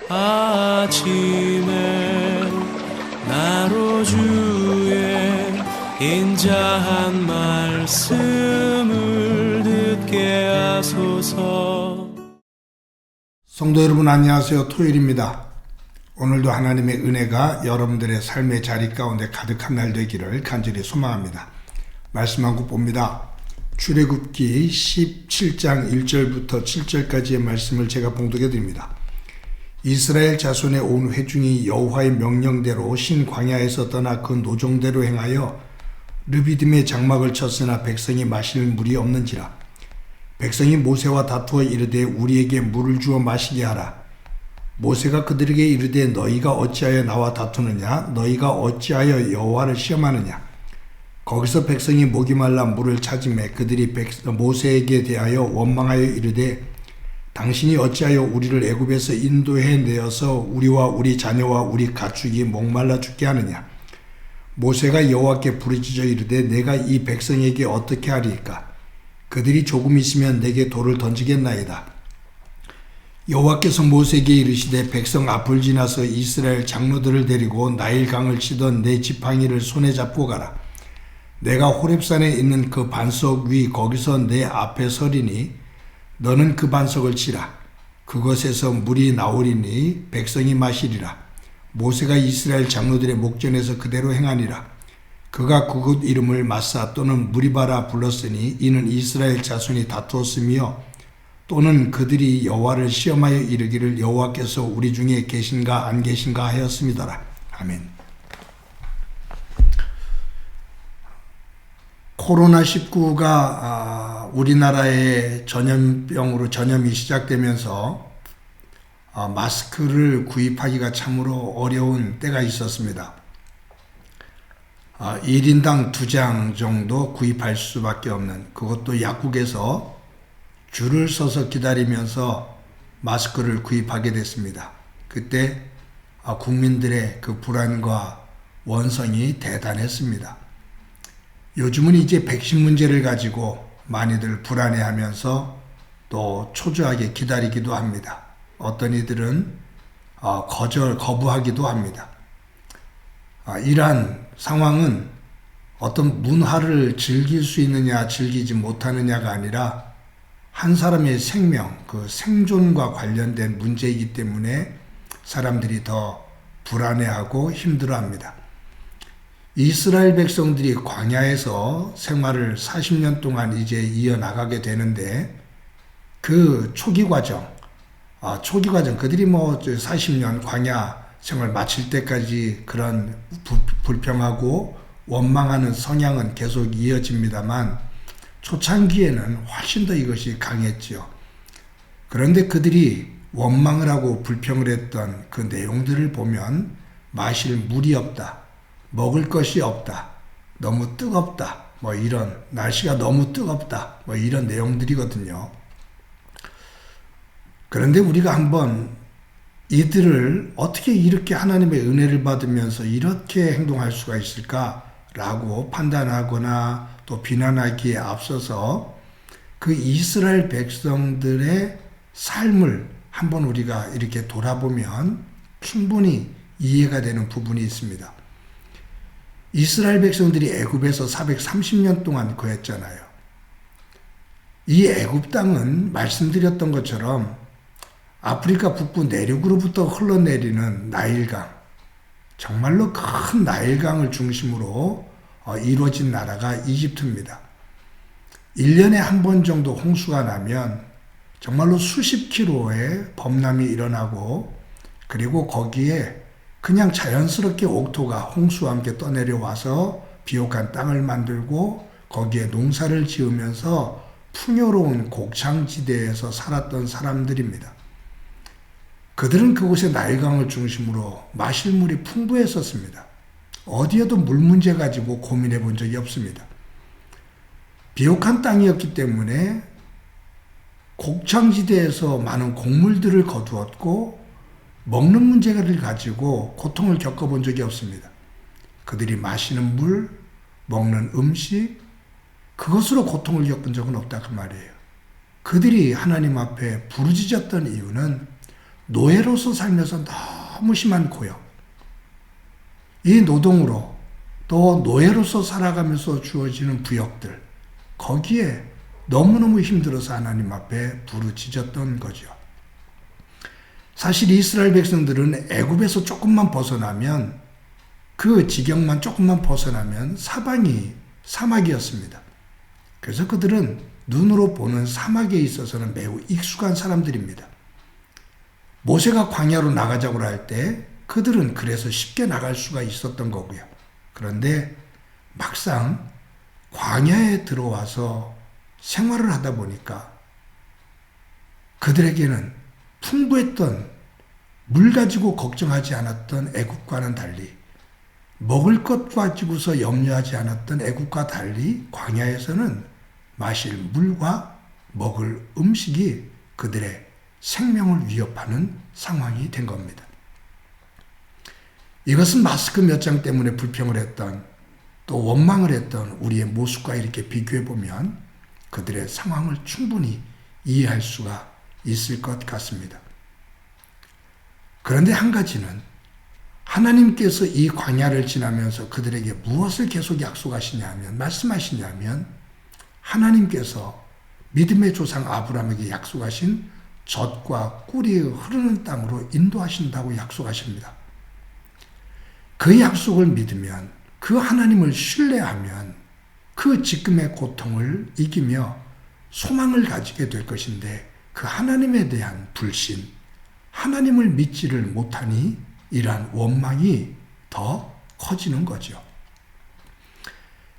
아침에 나로 주의 인자한 말씀을 듣게 하소서. 성도 여러분 안녕하세요. 토요일입니다. 오늘도 하나님의 은혜가 여러분들의 삶의 자리 가운데 가득한 날 되기를 간절히 소망합니다. 말씀 한 국 봅니다. 출애굽기 17장 1절부터 7절까지의 말씀을 제가 봉독해 드립니다. 이스라엘 자손의 온 회중이 여호와의 명령대로 신 광야에서 떠나 그 노종대로 행하여 르비딤의 장막을 쳤으나 백성이 마실 물이 없는지라. 백성이 모세와 다투어 이르되 우리에게 물을 주어 마시게 하라. 모세가 그들에게 이르되 너희가 어찌하여 나와 다투느냐? 너희가 어찌하여 여호와를 시험하느냐? 거기서 백성이 목이 말라 물을 찾으매 그들이 모세에게 대하여 원망하여 이르되 당신이 어찌하여 우리를 애굽에서 인도해 내어서 우리와 우리 자녀와 우리 가축이 목말라 죽게 하느냐? 모세가 여호와께 부르짖어 이르되 내가 이 백성에게 어떻게 하리이까? 그들이 조금 있으면 내게 돌을 던지겠나이다. 여호와께서 모세에게 이르시되 백성 앞을 지나서 이스라엘 장로들을 데리고 나일강을 치던 내 지팡이를 손에 잡고 가라. 내가 호렙산에 있는 그 반석 위 거기서 내 앞에 서리니 너는 그 반석을 치라. 그것에서 물이 나오리니 백성이 마시리라. 모세가 이스라엘 장로들의 목전에서 그대로 행하니라. 그가 그곳 이름을 마사 또는 무리바라 불렀으니 이는 이스라엘 자손이 다투었으며 또는 그들이 여호와를 시험하여 이르기를 여호와께서 우리 중에 계신가 안 계신가 하였음이더라. 아멘. 코로나19가 우리나라의 전염병으로 전염이 시작되면서 마스크를 구입하기가 참으로 어려운 때가 있었습니다. 1인당 2장 정도 구입할 수밖에 없는, 그것도 약국에서 줄을 서서 기다리면서 마스크를 구입하게 됐습니다. 그때 국민들의 그 불안과 원성이 대단했습니다. 요즘은 이제 백신 문제를 가지고 많이들 불안해하면서 또 초조하게 기다리기도 합니다. 어떤 이들은 거부하기도 합니다. 이러한 상황은 어떤 문화를 즐길 수 있느냐 즐기지 못하느냐가 아니라 한 사람의 생명, 그 생존과 관련된 문제이기 때문에 사람들이 더 불안해하고 힘들어합니다. 이스라엘 백성들이 광야에서 생활을 40년 동안 이제 이어나가게 되는데 그 초기 과정, 그들이 40년 광야 생활 마칠 때까지 그런 불평하고 원망하는 성향은 계속 이어집니다만 초창기에는 훨씬 더 이것이 강했지요. 그런데 그들이 원망을 하고 불평을 했던 그 내용들을 보면 마실 물이 없다, 먹을 것이 없다, 너무 뜨겁다, 이런 날씨가 너무 뜨겁다, 이런 내용들이거든요. 그런데 우리가 한번 이들을 어떻게 이렇게 하나님의 은혜를 받으면서 이렇게 행동할 수가 있을까라고 판단하거나 또 비난하기에 앞서서 그 이스라엘 백성들의 삶을 한번 우리가 이렇게 돌아보면 충분히 이해가 되는 부분이 있습니다. 이스라엘 백성들이 애굽에서 430년 동안 거했잖아요. 이 애굽 땅은 말씀드렸던 것처럼 아프리카 북부 내륙으로부터 흘러내리는 나일강, 정말로 큰 나일강을 중심으로 이루어진 나라가 이집트입니다. 1년에 한 번 정도 홍수가 나면 정말로 수십 킬로의 범람이 일어나고 그리고 거기에 그냥 자연스럽게 옥토가 홍수와 함께 떠내려와서 비옥한 땅을 만들고 거기에 농사를 지으면서 풍요로운 곡창지대에서 살았던 사람들입니다. 그들은 그곳의 나일강을 중심으로 마실 물이 풍부했었습니다. 어디에도 물 문제 가지고 고민해 본 적이 없습니다. 비옥한 땅이었기 때문에 곡창지대에서 많은 곡물들을 거두었고 먹는 문제를 가지고 고통을 겪어본 적이 없습니다. 그들이 마시는 물, 먹는 음식, 그것으로 고통을 겪은 적은 없다 그 말이에요. 그들이 하나님 앞에 부르짖었던 이유는 노예로서 살면서 너무 심한 고역, 이 노동으로 또 노예로서 살아가면서 주어지는 부역들, 거기에 너무너무 힘들어서 하나님 앞에 부르짖었던 거죠. 사실 이스라엘 백성들은 애굽에서 조금만 벗어나면, 그 지경만 조금만 벗어나면 사방이 사막이었습니다. 그래서 그들은 눈으로 보는 사막에 있어서는 매우 익숙한 사람들입니다. 모세가 광야로 나가자고 할 때 그들은 그래서 쉽게 나갈 수가 있었던 거고요. 그런데 막상 광야에 들어와서 생활을 하다 보니까 그들에게는 풍부했던, 물 가지고 걱정하지 않았던 애국과는 달리, 먹을 것 가지고서 염려하지 않았던 애국과 달리 광야에서는 마실 물과 먹을 음식이 그들의 생명을 위협하는 상황이 된 겁니다. 이것은 마스크 몇 장 때문에 불평을 했던, 또 원망을 했던 우리의 모습과 이렇게 비교해 보면 그들의 상황을 충분히 이해할 수가 있을 것 같습니다. 그런데 한 가지는, 하나님께서 이 광야를 지나면서 그들에게 무엇을 계속 약속하시냐면, 말씀하시냐면, 하나님께서 믿음의 조상 아브라함에게 약속하신 젖과 꿀이 흐르는 땅으로 인도하신다고 약속하십니다. 그 약속을 믿으면, 그 하나님을 신뢰하면 그 지금의 고통을 이기며 소망을 가지게 될 것인데, 그 하나님에 대한 불신, 하나님을 믿지를 못하니 이러한 원망이 더 커지는 거죠.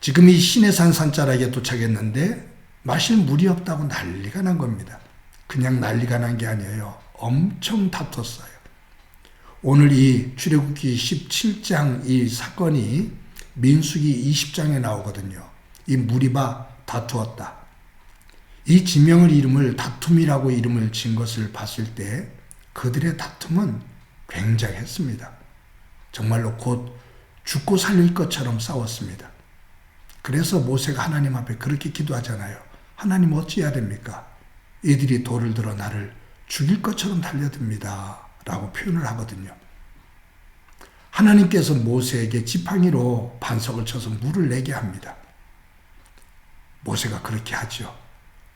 지금 이 시내산 산자락에 도착했는데 마실 물이 없다고 난리가 난 겁니다. 그냥 난리가 난 게 아니에요. 엄청 다퉜어요. 오늘 이 출애굽기 17장 이 사건이 민수기 20장에 나오거든요. 이 무리바 다투었다. 이 지명을 이름을 다툼이라고 이름을 진 것을 봤을 때 그들의 다툼은 굉장했습니다. 정말로 곧 죽고 살릴 것처럼 싸웠습니다. 그래서 모세가 하나님 앞에 그렇게 기도하잖아요. 하나님 어찌해야 됩니까? 이들이 돌을 들어 나를 죽일 것처럼 달려듭니다. 라고 표현을 하거든요. 하나님께서 모세에게 지팡이로 반석을 쳐서 물을 내게 합니다. 모세가 그렇게 하죠.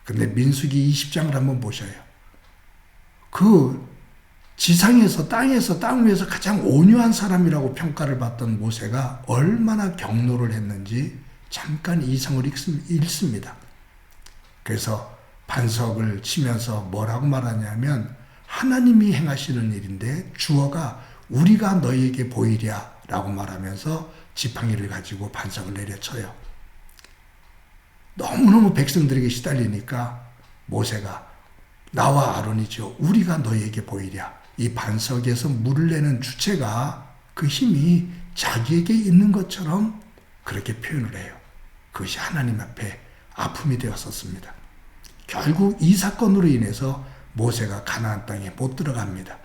근데 민수기 20장을 한번 보셔요. 그 지상에서, 땅에서, 땅 위에서 가장 온유한 사람이라고 평가를 받던 모세가 얼마나 경노를 했는지 잠깐 이성을 잃습니다. 그래서 반석을 치면서 뭐라고 말하냐면, 하나님이 행하시는 일인데 주어가 우리가 너희에게 보이랴 라고 말하면서 지팡이를 가지고 반석을 내려쳐요. 너무너무 백성들에게 시달리니까 모세가, 나와 아론이죠, 우리가 너희에게 보이랴. 이 반석에서 물을 내는 주체가, 그 힘이 자기에게 있는 것처럼 그렇게 표현을 해요. 그것이 하나님 앞에 아픔이 되었었습니다. 결국 이 사건으로 인해서 모세가 가나안 땅에 못 들어갑니다.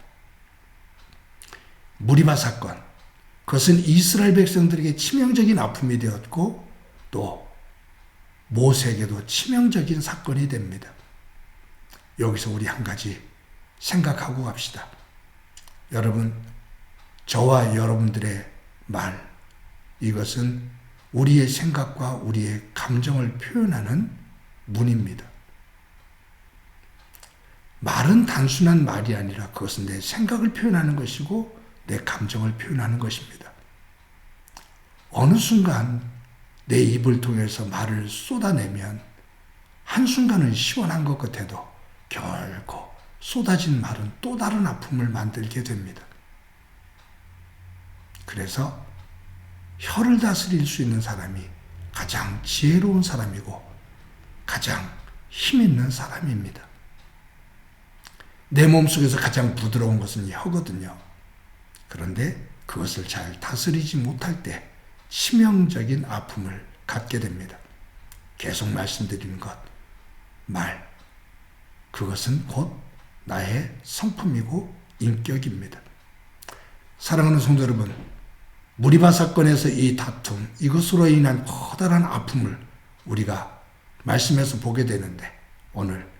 무리바 사건, 그것은 이스라엘 백성들에게 치명적인 아픔이 되었고 또 모세에게도 치명적인 사건이 됩니다. 여기서 우리 한 가지 생각하고 갑시다. 여러분, 저와 여러분들의 말, 이것은 우리의 생각과 우리의 감정을 표현하는 문입니다. 말은 단순한 말이 아니라 그것은 내 생각을 표현하는 것이고 내 감정을 표현하는 것입니다. 어느 순간 내 입을 통해서 말을 쏟아내면 한순간은 시원한 것 같아도 결코 쏟아진 말은 또 다른 아픔을 만들게 됩니다. 그래서 혀를 다스릴 수 있는 사람이 가장 지혜로운 사람이고 가장 힘 있는 사람입니다. 내 몸속에서 가장 부드러운 것은 혀거든요. 그런데 그것을 잘 다스리지 못할 때 치명적인 아픔을 갖게 됩니다. 계속 말씀드리는 것, 말, 그것은 곧 나의 성품이고 인격입니다. 사랑하는 성도 여러분, 무리바 사건에서 이 다툼, 이것으로 인한 커다란 아픔을 우리가 말씀에서 보게 되는데, 오늘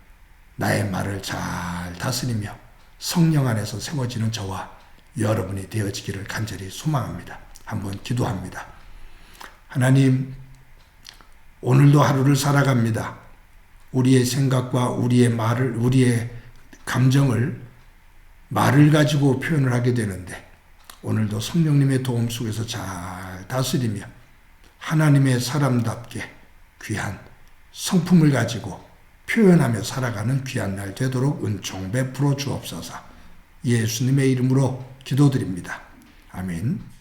나의 말을 잘 다스리며 성령 안에서 세워지는 저와 여러분이 되어지기를 간절히 소망합니다. 한번 기도합니다. 하나님, 오늘도 하루를 살아갑니다. 우리의 생각과 우리의 감정을 말을 가지고 표현을 하게 되는데 오늘도 성령님의 도움 속에서 잘 다스리며 하나님의 사람답게 귀한 성품을 가지고 표현하며 살아가는 귀한 날 되도록 은총 베풀어 주옵소서. 예수님의 이름으로 기도드립니다. 아멘.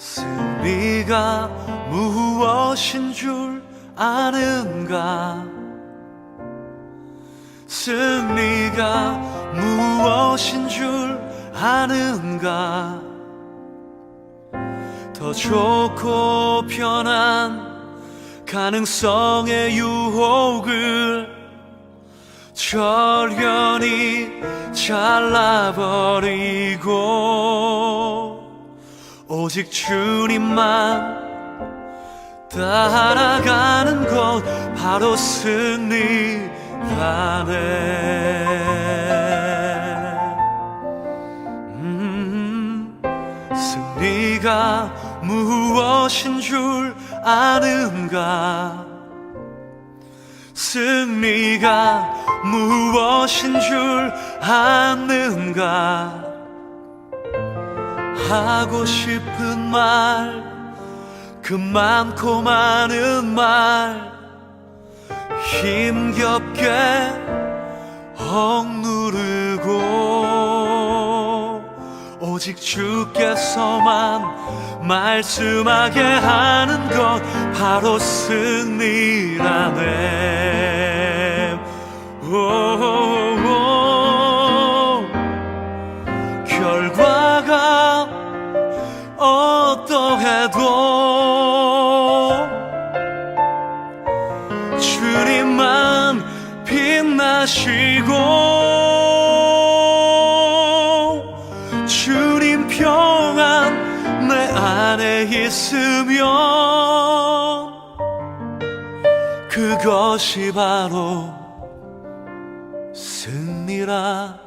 승리가 무엇인 줄 아는가? 승리가 무엇인 줄 아는가? 더 좋고 편한 가능성의 유혹을 절연히 잘라버리고 오직 주님만 따라가는 것 바로 승리라네. 승리가 무엇인 줄 아는가? 승리가 무엇인 줄 아는가? 하고 싶은 말, 그 많고 많은 말 힘겹게 억누르고 오직 주께서만 말씀하게 하는 것 바로 승리라네. 결과가 어떠해도 주님만 빛나시고 주님 평안 내 안에 있으면 그것이 바로 승리라.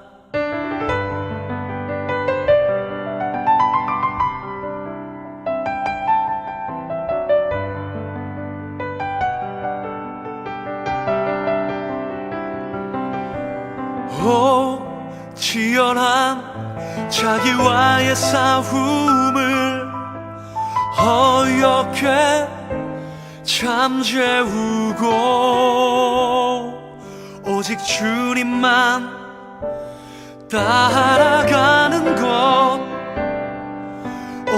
치열한 자기와의 싸움을 허옇게 잠재우고 오직 주님만 따라가는 것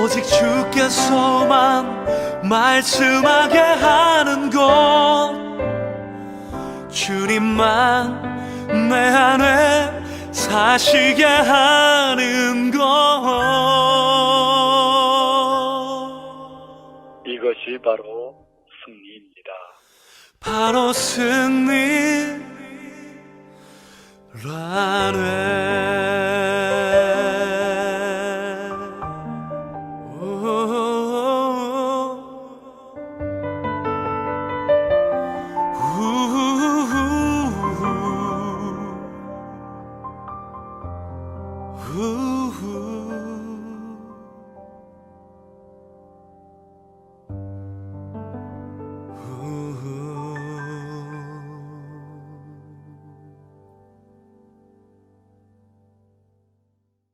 오직 주께서만 말씀하게 하는 것 주님만 내 안에 사시게 하는 것 이것이 바로 승리입니다. 바로 승리라네.